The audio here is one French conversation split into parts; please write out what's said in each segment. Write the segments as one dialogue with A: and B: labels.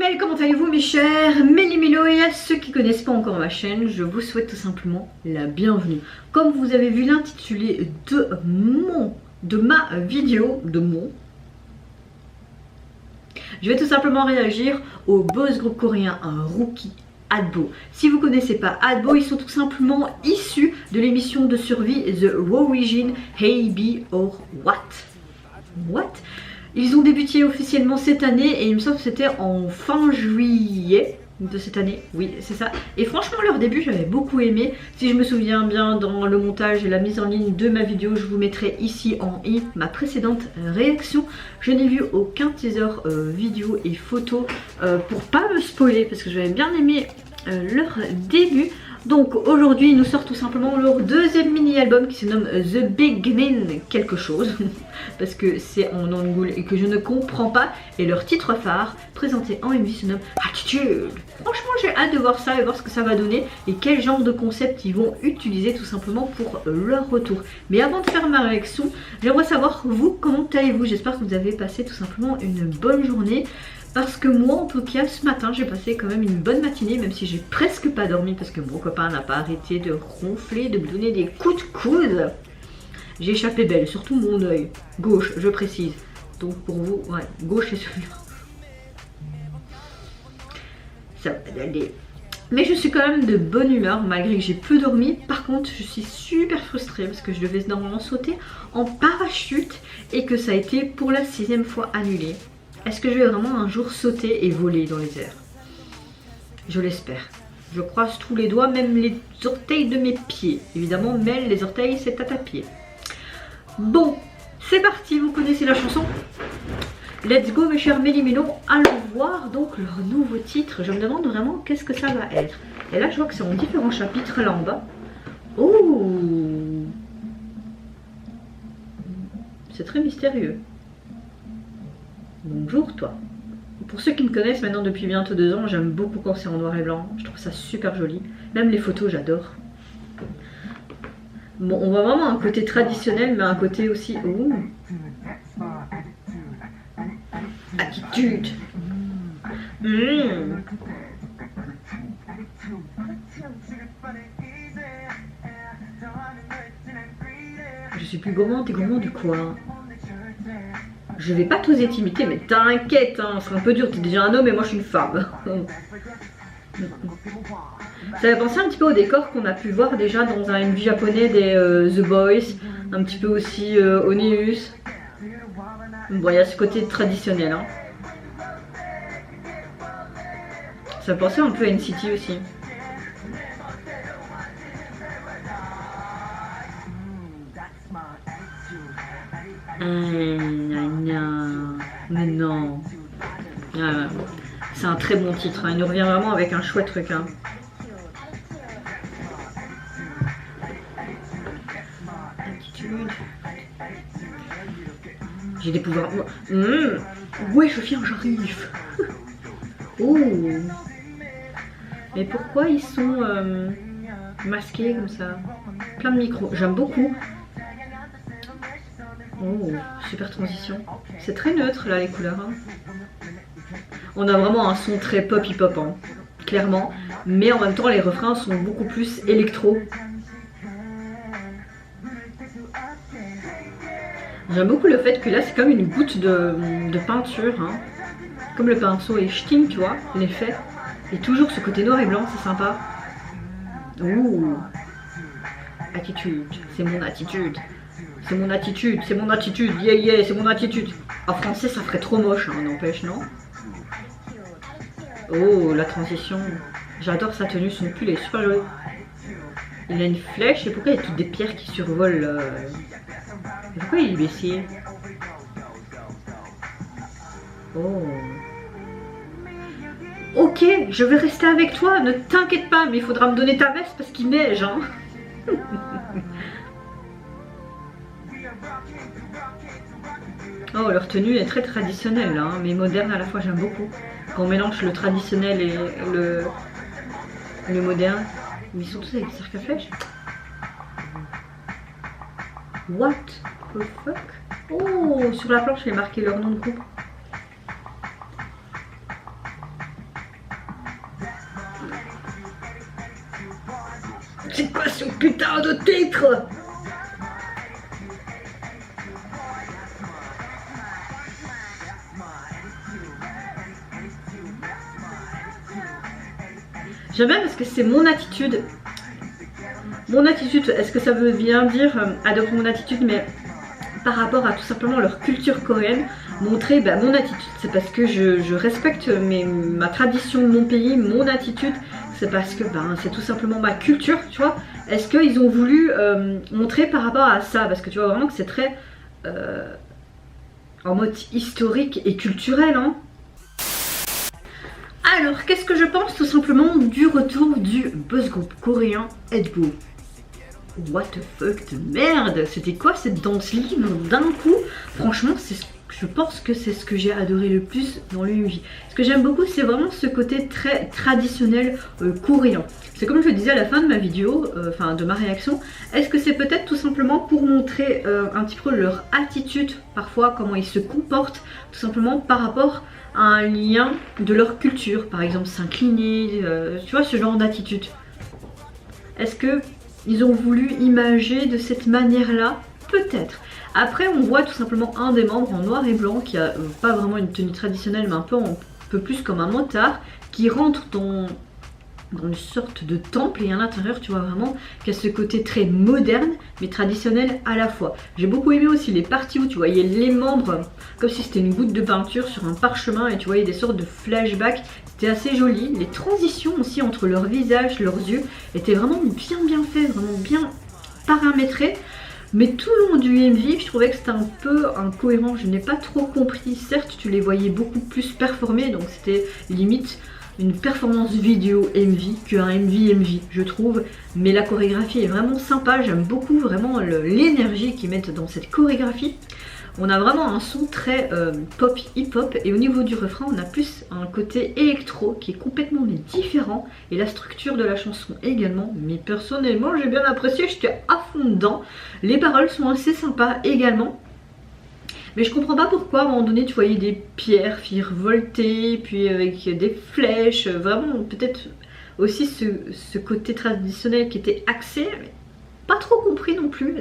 A: Belle, comment allez-vous mes chers Méli-Mélo, et à ceux qui ne connaissent pas encore ma chaîne, je vous souhaite tout simplement la bienvenue. Comme vous avez vu l'intitulé de ma vidéo, je vais tout simplement réagir au boss groupe coréen, un Rookie, Adbo. Si vous ne connaissez pas Adbo, ils sont tout simplement issus de l'émission de survie The Origin, Hey Be or What? Ils ont débuté officiellement cette année et il me semble que c'était en fin juillet de cette année, oui c'est ça. Et franchement leur début j'avais beaucoup aimé. Si je me souviens bien, dans le montage et la mise en ligne de ma vidéo, je vous mettrai ici en i ma précédente réaction. Je n'ai vu aucun teaser vidéo et photo pour pas me spoiler parce que j'avais bien aimé leur début. Donc aujourd'hui ils nous sortent tout simplement leur deuxième mini-album qui se nomme The Beginning quelque chose parce que c'est en angoul et que je ne comprends pas, et leur titre phare présenté en MV se nomme Attitude. Franchement j'ai hâte de voir ça et voir ce que ça va donner et quel genre de concept ils vont utiliser tout simplement pour leur retour. Mais avant de faire ma réaction, j'aimerais savoir vous, comment allez-vous? J'espère que vous avez passé tout simplement une bonne journée. Parce que moi en tout cas ce matin j'ai passé quand même une bonne matinée, même si j'ai presque pas dormi parce que mon copain n'a pas arrêté de ronfler, de me donner des coups de coude. J'ai échappé belle, surtout mon œil gauche je précise. Donc pour vous, ouais, gauche et celui-là. Ça va aller. Mais je suis quand même de bonne humeur malgré que j'ai peu dormi. Par contre je suis super frustrée parce que je devais normalement sauter en parachute et que ça a été pour la 6e fois annulé. Est-ce que je vais vraiment un jour sauter et voler dans les airs? Je l'espère. Je croise tous les doigts, même les orteils de mes pieds. Évidemment, Mel, les orteils, c'est à ta pied. Bon, c'est parti, vous connaissez la chanson. Let's go mes chers Méli-Mélo. Allons voir donc leur nouveau titre. Je me demande vraiment qu'est-ce que ça va être. Et là, je vois que c'est en différents chapitres là en bas. Oh! C'est très mystérieux. Bonjour toi. Pour ceux qui me connaissent maintenant depuis bientôt 2 ans, j'aime beaucoup quand c'est en noir et blanc. Je trouve ça super joli. Même les photos, j'adore. Bon, on voit vraiment un côté traditionnel, mais un côté aussi... Oh. Attitude. Je suis plus gourmande, t'es gourmande de quoi? Je vais pas t'oser t'imiter, mais t'inquiète, hein, c'est un peu dur, t'es déjà un homme et moi je suis une femme. Ça fait penser un petit peu au décor qu'on a pu voir déjà dans un MV japonais des The Boys, un petit peu aussi Oneus. Bon, il y a ce côté traditionnel. Hein. Ça fait penser un peu à NCT aussi. Mais non. C'est un très bon titre, hein. Il nous revient vraiment avec un chouette truc. Hein. Attitude. J'ai des pouvoirs. Ouais, je viens, j'arrive. Oh. Mais pourquoi ils sont masqués comme ça? Plein de micros. J'aime beaucoup. Oh, super transition. C'est très neutre là les couleurs. Hein. On a vraiment un son très pop hip-hop, hein, clairement. Mais en même temps les refrains sont beaucoup plus électro. J'aime beaucoup le fait que là c'est comme une goutte de peinture. Hein. Comme le pinceau est ch'ting, tu vois, l'effet. Et toujours ce côté noir et blanc, c'est sympa. Ouh. Attitude, c'est mon attitude. C'est mon attitude, c'est mon attitude, yeah yeah, c'est mon attitude. En français ça ferait trop moche, hein, n'empêche, non? Oh, la transition. J'adore sa tenue, son pull est super joli. Il a une flèche, et pourquoi il y a toutes des pierres qui survolent Pourquoi il est baissé? Oh. Ok, je vais rester avec toi, ne t'inquiète pas, mais il faudra me donner ta veste parce qu'il neige, hein. Oh, leur tenue est très traditionnelle, là, hein, mais moderne à la fois, j'aime beaucoup. Quand on mélange le traditionnel et le moderne. Mais ils sont tous avec des cercles à flèches. What the fuck? Oh, sur la planche, il est marqué leur nom de groupe. putain de titre. J'aime bien parce que c'est mon attitude. Mon attitude, est-ce que ça veut bien dire adopte mon attitude, mais par rapport à tout simplement leur culture coréenne, montrer mon attitude, c'est parce que je respecte ma tradition de mon pays, mon attitude, c'est parce que c'est tout simplement ma culture, tu vois. Est-ce qu'ils ont voulu montrer par rapport à ça, parce que tu vois vraiment que c'est très en mode historique et culturel, hein. Alors, qu'est-ce que je pense tout simplement du retour du boss group coréen Edbo? What the fuck de merde. C'était quoi cette danse libre d'un coup? Franchement, je pense que c'est ce que j'ai adoré le plus dans le MV. Ce que j'aime beaucoup, c'est vraiment ce côté très traditionnel coréen. C'est comme je le disais à la fin de ma vidéo, de ma réaction. Est-ce que c'est peut-être tout simplement pour montrer un petit peu leur attitude, parfois comment ils se comportent, tout simplement par rapport à un lien de leur culture, par exemple s'incliner, tu vois, ce genre d'attitude. Est-ce que ils ont voulu imager de cette manière-là? Peut-être. Après, on voit tout simplement un des membres en noir et blanc qui a pas vraiment une tenue traditionnelle, mais un peu plus comme un motard, qui rentre dans une sorte de temple, et à l'intérieur, tu vois vraiment qu'il y a ce côté très moderne, mais traditionnel à la fois. J'ai beaucoup aimé aussi les parties où tu voyais les membres comme si c'était une goutte de peinture sur un parchemin, et tu voyais des sortes de flashbacks. C'était assez joli. Les transitions aussi entre leur visage, leurs yeux étaient vraiment bien fait, vraiment bien paramétrées. Mais tout le long du MV, je trouvais que c'était un peu incohérent. Je n'ai pas trop compris. Certes, tu les voyais beaucoup plus performer, donc c'était limite une performance vidéo MV qu'un MV, je trouve. Mais la chorégraphie est vraiment sympa. J'aime beaucoup vraiment l'énergie qu'ils mettent dans cette chorégraphie. On a vraiment un son très pop, hip-hop, et au niveau du refrain, on a plus un côté électro qui est complètement différent, et la structure de la chanson également. Mais personnellement, j'ai bien apprécié, j'étais à fond dedans. Les paroles sont assez sympas également. Mais je comprends pas pourquoi à un moment donné tu voyais des pierres volter, puis avec des flèches, vraiment peut-être aussi ce côté traditionnel qui était axé, mais pas trop compris non plus,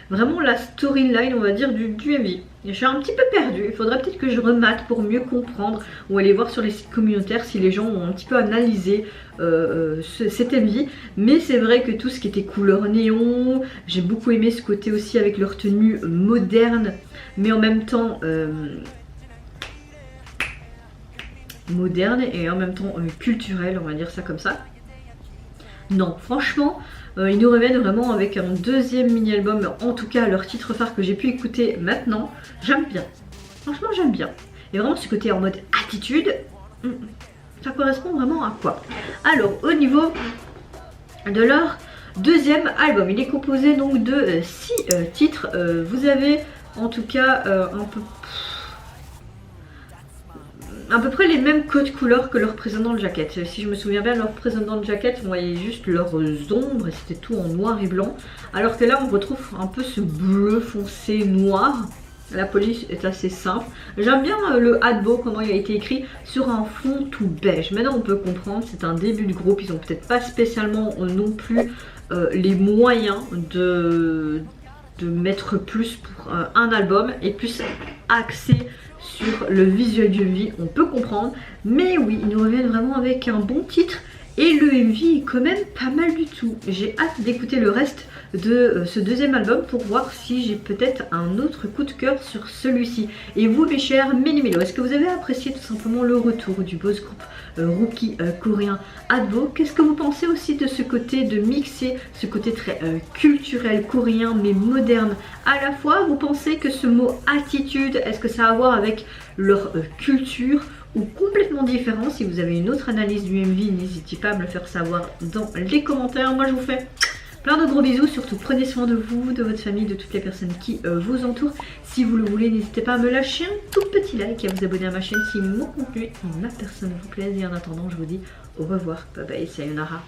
A: vraiment la storyline on va dire du MV. Je suis un petit peu perdue, il faudrait peut-être que je remate pour mieux comprendre, ou aller voir sur les sites communautaires si les gens ont un petit peu analysé cet MV. Mais c'est vrai que tout ce qui était couleur néon, j'ai beaucoup aimé ce côté aussi avec leur tenue moderne, mais en même temps moderne et en même temps culturelle, on va dire ça comme ça. Non, franchement, ils nous reviennent vraiment avec un deuxième mini-album, en tout cas leur titre phare que j'ai pu écouter maintenant. J'aime bien, franchement j'aime bien. Et vraiment ce côté en mode attitude, ça correspond vraiment à quoi? Alors au niveau de leur deuxième album, il est composé donc de 6 titres. Vous avez en tout cas à peu près les mêmes codes couleurs que leur précédente jaquette. Si je me souviens bien, leur précédente jaquette, on voyait juste leurs ombres et c'était tout en noir et blanc. Alors que là, on retrouve un peu ce bleu foncé noir. La police est assez simple. J'aime bien le Adbo, comment il a été écrit sur un fond tout beige. Maintenant, on peut comprendre, c'est un début de groupe. Ils n'ont peut-être pas spécialement non plus les moyens de mettre plus pour un album et plus axé sur le visuel du MV, on peut comprendre. Mais oui, ils nous reviennent vraiment avec un bon titre et le MV est quand même pas mal du tout. J'ai hâte d'écouter le reste de ce deuxième album pour voir si j'ai peut-être un autre coup de cœur sur celui-ci. Et vous mes chers Méli-Mélo, est-ce que vous avez apprécié tout simplement le retour du boss group rookie coréen Adbo? Qu'est-ce que vous pensez aussi de ce côté de mixer, ce côté très culturel coréen mais moderne à la fois? Vous pensez que ce mot attitude, est-ce que ça a à voir avec leur culture ou complètement différent? Si vous avez une autre analyse du MV, n'hésitez pas à me le faire savoir dans les commentaires. Moi je vous fais plein de gros bisous, surtout prenez soin de vous, de votre famille, de toutes les personnes qui vous entourent. Si vous le voulez, n'hésitez pas à me lâcher un tout petit like et à vous abonner à ma chaîne si mon contenu et ma personne vous plaisent. Et en attendant, je vous dis au revoir, bye bye, sayonara.